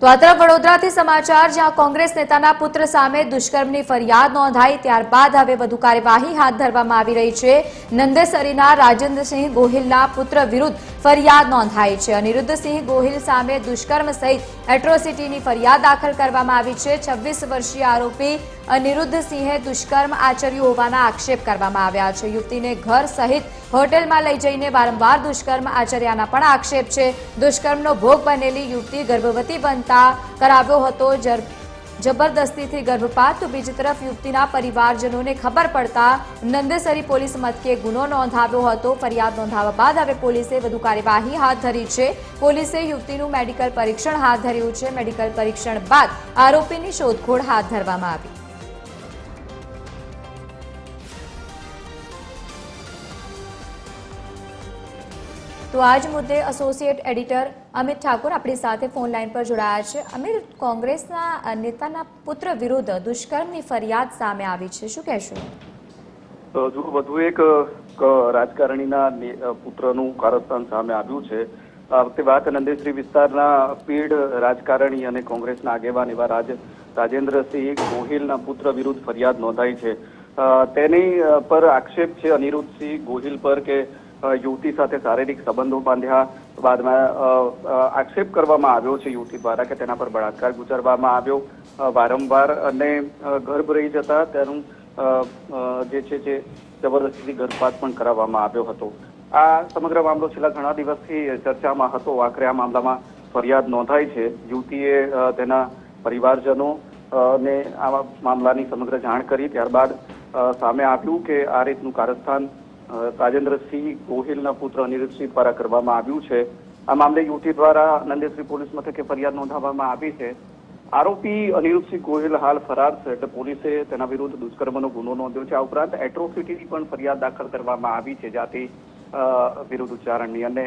તો આ તરફ વડોદરાથી સમાચાર, જ્યાં કોંગ્રેસ નેતાના પુત્ર સામે દુષ્કર્મની ફરિયાદ નોંધાઈ ત્યારબાદ હવે વધુ કાર્યવાહી હાથ ધરવામાં આવી રહી છે। નંદેસરીના રાજેન્દ્રસિંહ ગોહિલના પુત્ર વિરુદ્ધ ફરિયાદ નોંધાઈ છે। અનિરુદ્ધસિંહ ગોહિલ સામે દુષ્કર્મ સહિત એટ્રોસિટીની ફરિયાદ દાખલ કરવામાં આવી છે। 26 વર્ષીય આરોપી અનિરુદ્ધસિંહે દુષ્કર્મ આચર્યું હોવાના આક્ષેપ કરવામાં આવ્યા છે। યુવતીને ઘર સહિત હોટેલમાં લઈ જઈને વારંવાર દુષ્કર્મ આચર્યાના પણ આક્ષેપ છે। દુષ્કર્મનો ભોગ બનેલી યુવતી ગર્ભવતી બનતા કરાવ્યો હતો જબરદસ્તીથી ગર્ભપાત। તો બીજી તરફ યુવતીના પરિવારજનોને ખબર પડતા નંદેસરી પોલીસ મથકે ગુનો નોંધાવ્યો હતો। ફરિયાદ નોંધાવ્યા બાદ હવે પોલીસે વધુ કાર્યવાહી હાથ ધરી છે। પોલીસે યુવતીનું મેડિકલ પરીક્ષણ હાથ ધર્યું છે। મેડિકલ પરીક્ષણ બાદ આરોપીની શોધખોળ હાથ ધરવામાં આવી। તો આજ મુદ્દે એસોસિએટ એડિટર અમિત ઠાકોર આપણી સાથે ફોન લાઈન પર જોડાયા છે। અમિત, કોંગ્રેસના નેતાના પુત્ર વિરુદ્ધ દુષ્કર્મની ફરિયાદ સામે આવી છે, શું કહેશો? જો વધુ એક રાજકારણીના પુત્રનું કારસ્તાન સામે આવ્યું છે। આ વખતે વાત નંદેસરી વિસ્તારના પીઢ રાજકારણી અને કોંગ્રેસના આગેવાન એવા રાજેન્દ્રસિંહ ગોહિલના પુત્ર વિરુદ્ધ ફરિયાદ નોંધાઈ છે। તેની પર આક્ષેપ છે અનિરુદ્ધસિંહ ગોહિલ પર કે યુવતી સાથે શારીરિક સંબંધો બાંધ્યા। બાદમાં આક્ષેપ કરવામાં આવ્યો છે યુવતી દ્વારા કે તેના પર બળાત્કાર ગુજારવામાં આવ્યો વારંવાર અને ગર્ભ રહી જતા તેનું જે છે તે જબરદસ્તીથી ગર્ભપાત પણ કરાવવામાં આવ્યો હતો। આ સમગ્ર મામલો છેલ્લા ઘણા દિવસથી ચર્ચામાં હતો। આખરે આ મામલામાં ફરિયાદ નોંધાઈ છે। યુવતીએ તેના પરિવારજનો ને આ મામલાની સમગ્ર જાણ કરી ત્યારબાદ સામે આવ્યું કે આ રીતનું કારસ્તાન રાજેન્દ્રસિંહ ગોહિલના પુત્ર અનિરુદ્ધસિંહ દ્વારા કરવામાં આવ્યું છે। આ મામલે યુવતી દ્વારા નંદેસરી પોલીસ મથકે ફરિયાદ નોંધાવવામાં આવી છે। આરોપી અનિરુદ્ધસિંહ ગોહિલ હાલ ફરાર છે, એટલે પોલીસે તેના વિરુદ્ધ દુષ્કર્મનો ગુનો નોંધ્યો છે। આ ઉપરાંત એટ્રોસિટીની પણ ફરિયાદ દાખલ કરવામાં આવી છે જાતિ વિરુદ્ધ ઉચ્ચારણની, અને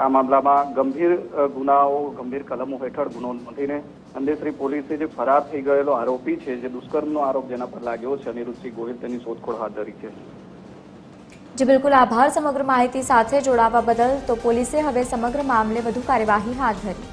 આ મામલામાં ગંભીર ગુનાઓ ગંભીર કલમો હેઠળ ગુનો નોંધીને નંદેસરી પોલીસે જે ફરાર થઈ ગયેલો આરોપી છે, જે દુષ્કર્મનો આરોપ જેના પર લાગ્યો છે અનિરુદ્ધસિંહ ગોહિલ, તેની શોધખોળ હાથ ધરી છે। જી બિલકુલ, આભાર સમગ્ર માહિતી સાથે જોડાવા બદલ। તો પોલીસે હવે સમગ્ર મામલે વધુ કાર્યવાહી હાથ ધરી।